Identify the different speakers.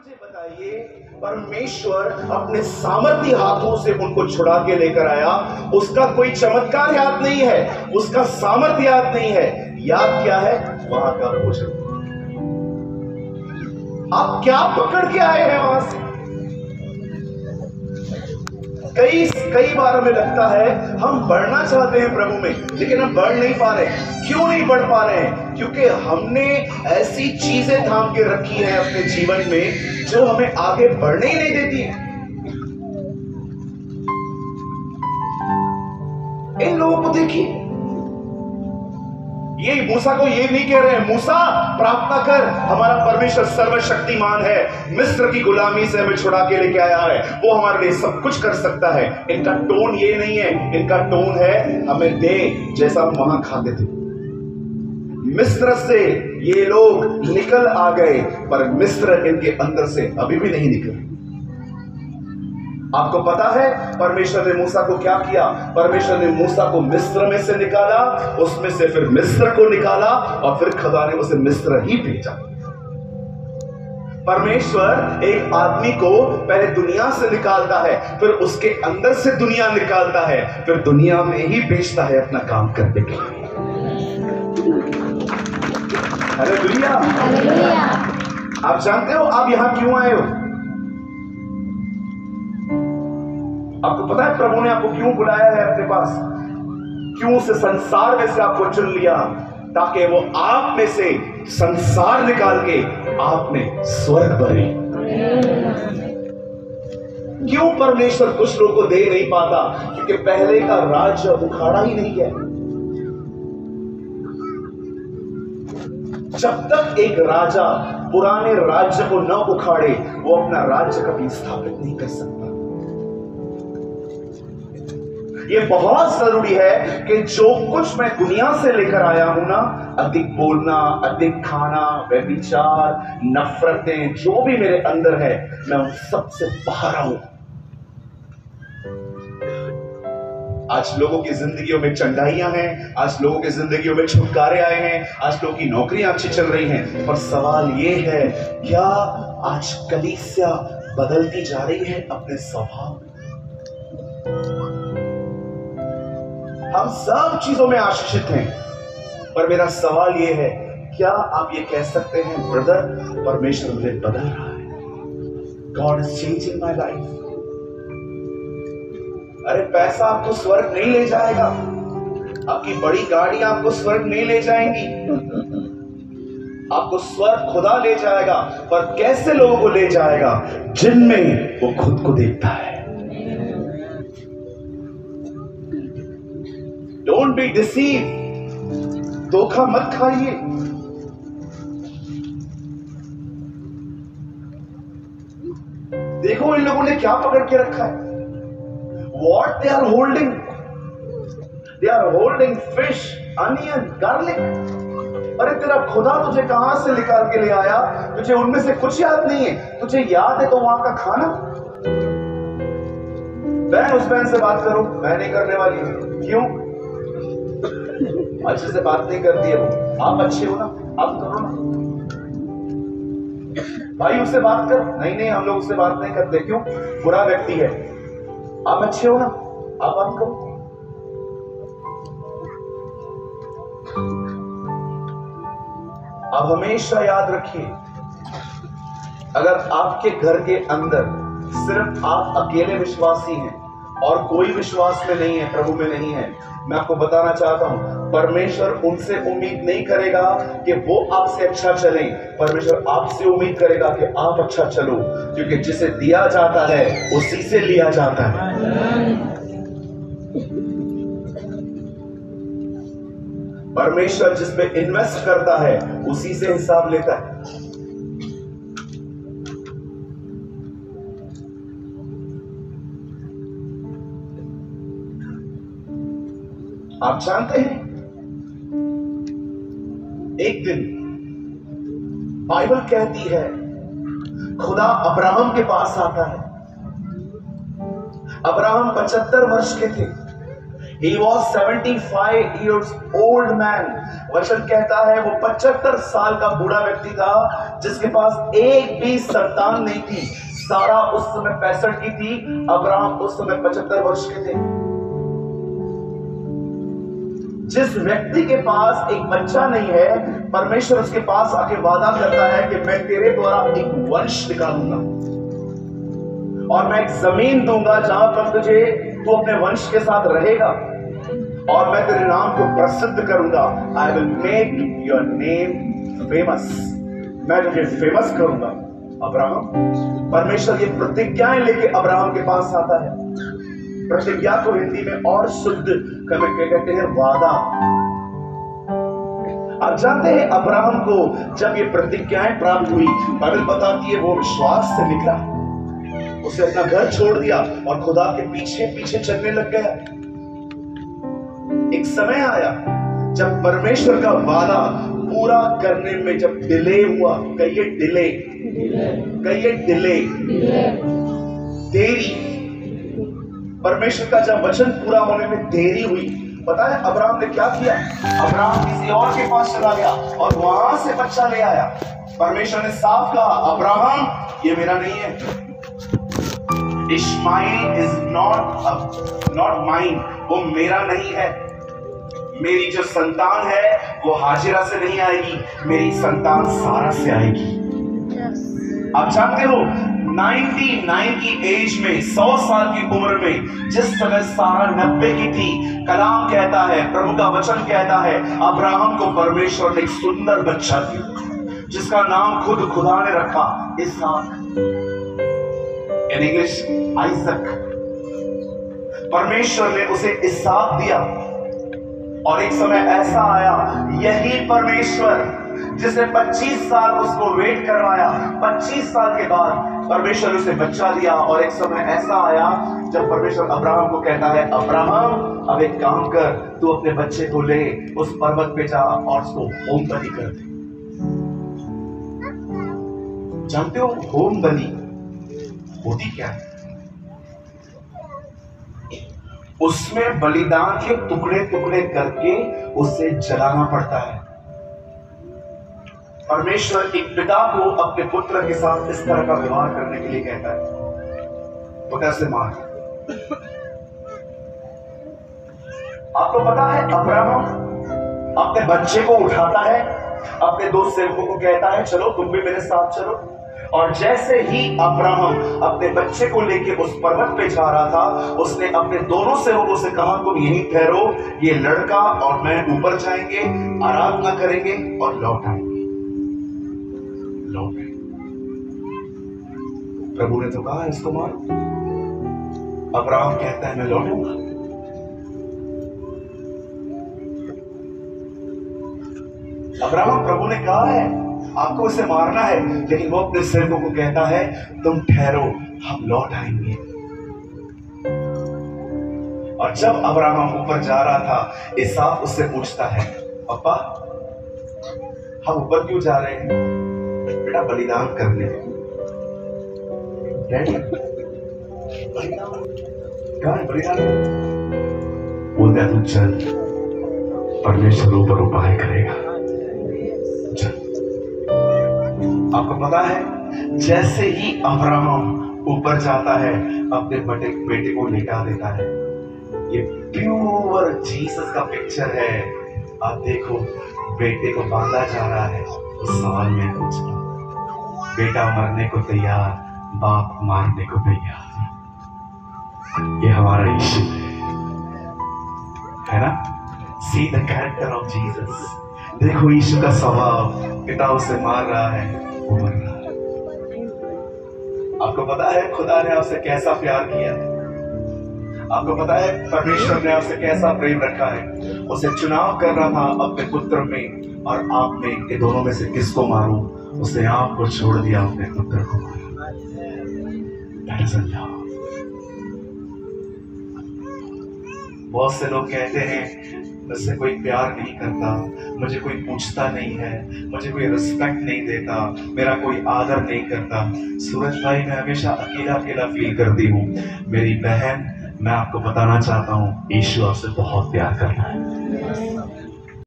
Speaker 1: मुझे बताइए, परमेश्वर अपने सामर्थ्य हाथों से उनको छुड़ा के लेकर आया। उसका कोई चमत्कार याद नहीं है, उसका सामर्थ्य याद नहीं है। याद क्या है? वहां का भोजन। आप क्या पकड़ के आए हैं वहां से? कई बार हमें लगता है हम बढ़ना चाहते हैं प्रभु में, लेकिन हम बढ़ नहीं पा रहे हैं। क्यों नहीं बढ़ पा रहे हैं? क्योंकि हमने ऐसी चीजें थाम के रखी हैं अपने जीवन में जो हमें आगे बढ़ने ही नहीं देती है। इन लोगों को देखिए, ये मूसा को ये नहीं कह रहे हैं मूसा प्रार्थना कर, हमारा परमेश्वर सर्वशक्तिमान है, मिस्र की गुलामी से हमें छुड़ा के लेके आया है, वो हमारे लिए सब कुछ कर सकता है। इनका टोन ये नहीं है, इनका टोन है हमें दे जैसा हम वहां खाते थे। मिस्र से ये लोग निकल आ गए, पर मिस्र इनके अंदर से अभी भी नहीं निकले। आपको पता है परमेश्वर ने मूसा को क्या किया? परमेश्वर ने मूसा को मिस्र में से निकाला, उसमें से फिर मिस्र को निकाला, और फिर खुदा ने उसे मिस्र ही भेजा। परमेश्वर एक आदमी को पहले दुनिया से निकालता है, फिर उसके अंदर से दुनिया निकालता है, फिर दुनिया में ही भेजता है अपना काम करने के लिए। हालेलुया। आप जानते हो आप यहां क्यों आए हो? आपको पता है प्रभु ने आपको क्यों बुलाया है अपने पास? क्यों उसे संसार में से आपको चुन लिया? ताकि वो आप में से संसार निकाल के आप में स्वर्ग भरे। क्यों परमेश्वर कुछ लोगों को दे नहीं पाता? क्योंकि पहले का राज्य उखाड़ा ही नहीं है। जब तक एक राजा पुराने राज्य को न उखाड़े, वो अपना राज्य कभी स्थापित नहीं कर सकता। ये बहुत जरूरी है कि जो कुछ मैं दुनिया से लेकर आया हूं ना, अधिक बोलना, अधिक खाना, व्यभिचार, नफरतें, जो भी मेरे अंदर है, मैं उन सबसे बाहर आऊं। आज लोगों की जिंदगियों में चंडाइयां हैं, आज लोगों की जिंदगियों में छुटकारे आए हैं, आज लोगों की नौकरियां अच्छी चल रही हैं, पर सवाल ये है, क्या आज कलीसिया बदलती जा रही है अपने स्वभाव? हम सब चीजों में आशीषित हैं, पर मेरा सवाल यह है, क्या आप ये कह सकते हैं ब्रदर, परमेश्वर मुझे बदल रहा है? God is changing my life. अरे पैसा आपको स्वर्ग नहीं ले जाएगा, आपकी बड़ी गाड़ी आपको स्वर्ग नहीं ले जाएंगी, आपको स्वर्ग खुदा ले जाएगा। पर कैसे लोगों को ले जाएगा? जिनमें वो खुद को देखता है। Don't be deceived. धोखा मत खाइए। देखो इन लोगों ने क्या पकड़ के रखा है। What they are holding? They are holding fish, onion, garlic. अरे तेरा खुदा तुझे कहां से निकाल के ले आया? तुझे उनमें से कुछ याद नहीं है। तुझे याद है तो वहां का खाना। बहन उस बहन से बात करो, मैं नहीं करने वाली। क्यों? अच्छे से बात नहीं करती है वो। आप अच्छे हो ना, आप करो ना। भाई उससे बात कर। नहीं हम लोग उससे बात नहीं करते। क्यों? बुरा व्यक्ति है। आप अच्छे हो ना, आप बात करो। आप हमेशा याद रखिए, अगर आपके घर के अंदर सिर्फ आप अकेले विश्वासी हैं और कोई विश्वास में नहीं है, प्रभु में नहीं है, मैं आपको बताना चाहता हूं, परमेश्वर उनसे उम्मीद नहीं करेगा कि वो आपसे अच्छा चले। परमेश्वर आपसे उम्मीद करेगा कि आप अच्छा चलो, क्योंकि जिसे दिया जाता है उसी से लिया जाता है। परमेश्वर जिस पे इन्वेस्ट करता है उसी से हिसाब लेता है। आप जानते हैं, एक दिन बाइबल कहती है खुदा अब्राहम के पास आता है। अब्राहम 75 वर्ष के थे। He was 75 years old man. वचन कहता है वो 75 साल का बूढ़ा व्यक्ति था जिसके पास एक भी संतान नहीं थी। सारा उस समय 65 की थी, अब्राहम उस समय 75 वर्ष के थे। जिस व्यक्ति के पास एक बच्चा नहीं है, परमेश्वर उसके पास आके वादा करता है कि मैं तेरे द्वारा एक वंश निकालूंगा और मैं एक जमीन दूंगा जहां पर तुझे तू अपने वंश के साथ रहेगा और मैं तेरे नाम को प्रसिद्ध करूंगा। I will make your name famous. मैं तुझे फेमस करूंगा। अब्राहम, परमेश्वर ये प्रतिज्ञाएं लेके अब्राहम के पास आता है। प्रतिज्ञा को हिंदी में और शुद्ध कहते हैं वादा। आप जानते हैं अब्राहम को जब ये प्रतिज्ञाएं प्राप्त हुई, बाइबल बताती है वो विश्वास से निकला। उसने अपना घर छोड़ दिया और खुदा के पीछे पीछे चलने लग गया। एक समय आया जब परमेश्वर का वादा पूरा करने में जब डिले हुआ, कहिए डिले, कहिए डिले, देरी। परमेश्वर का जब वचन पूरा होने में देरी हुई, पता है अब्राहम ने क्या किया? अब्राहम किसी और के पास चला गया और वहां से बच्चा ले आया। परमेश्वर ने साफ कहा, अब्राहम ये मेरा नहीं है। इश्माइल इज नॉट माइन, वो मेरा नहीं है। मेरी जो संतान है वो हाजिरा से नहीं आएगी, मेरी संतान सारा से आएगी। आप जानते हो 99 की एज में, 100 साल की उम्र में, जिस समय सारा 90 की थी, कलाम कहता है, प्रभु का वचन कहता है, अब्राहम को परमेश्वर ने एक सुंदर बच्चा दिया जिसका नाम खुद खुदा ने रखा, इसहाक, इन इंग्लिश आइजक। परमेश्वर ने उसे इसहाक दिया और एक समय ऐसा आया, यही परमेश्वर जिसने 25 साल उसको वेट करवाया, 25 साल के बाद परमेश्वर उसे बच्चा दिया। और एक समय ऐसा आया जब परमेश्वर अब्राहम को कहता है, अब्राहम अब एक काम कर, तू अपने बच्चे को ले उस पर्वत पे जा और उसको होम बलि कर दे। जानते हो होम बलि होती क्या है? उसमें बलिदान के टुकड़े टुकड़े करके उसे जलाना पड़ता है। परमेश्वर एक पिता को अपने पुत्र के साथ इस तरह का व्यवहार करने के लिए कहता है, पुत्र से मार। आपको पता है अब्राहम अपने बच्चे को उठाता है, अपने दो सेवकों को कहता है चलो तुम भी मेरे साथ चलो। और जैसे ही अब्राहम अपने बच्चे को लेके उस पर्वत पे जा रहा था, उसने अपने दोनों सेवकों से कहा तुम यहीं ठहरो, ये लड़का और मैं ऊपर जाएंगे, आराधना करेंगे और लौट आएंगे। लौट आएंगे। प्रभु ने तो कहा इसको मारो। अब्राहम कहता है मैं लौटूंगा। अब्राहम, प्रभु ने कहा है आपको इसे मारना है, लेकिन वो अपने सेवकों को कहता है तुम ठहरो, हम लौट आएंगे। और जब अब्राहम ऊपर जा रहा था, इसहाक उससे पूछता है, पापा हम ऊपर क्यों जा रहे हैं? बेटा बलिदान करने। डैडी बलिदान बोलते तू चल, परमेश्वर ऊपर उपाय करेगा। आपको पता है जैसे ही अब्राहम ऊपर जाता है, अपने बेटे को लेटा देता है। ये प्योर जीसस का पिक्चर है। आप देखो बेटे को बांधा जा रहा है, साल में कुछ बेटा मरने को तैयार, बाप मारने को तैयार। ये हमारा यीशु है ना। See the character of Jesus. देखो यीशु का स्वभाव, पिता उसे मार रहा है, वो मर रहा है। आपको पता है खुदा ने आपसे कैसा प्यार किया? आपको पता है परमेश्वर ने आपसे कैसा प्रेम रखा है? उसे चुनाव कर रहा था अपने पुत्र में और आप में, ये दोनों में से किसको मारूं? उसने आपको छोड़ दिया, अपने पुत्र को मारा। That is love। बहुत से लोग कहते हैं मुझसे कोई प्यार नहीं करता, मुझे कोई पूछता नहीं है, मुझे कोई रिस्पेक्ट नहीं देता, मेरा कोई आदर नहीं करता। सूरज भाई, मैं हमेशा अकेला अकेला फील करती हूँ। मेरी बहन मैं आपको बताना चाहता हूं, यीशु आपसे बहुत प्यार करता है।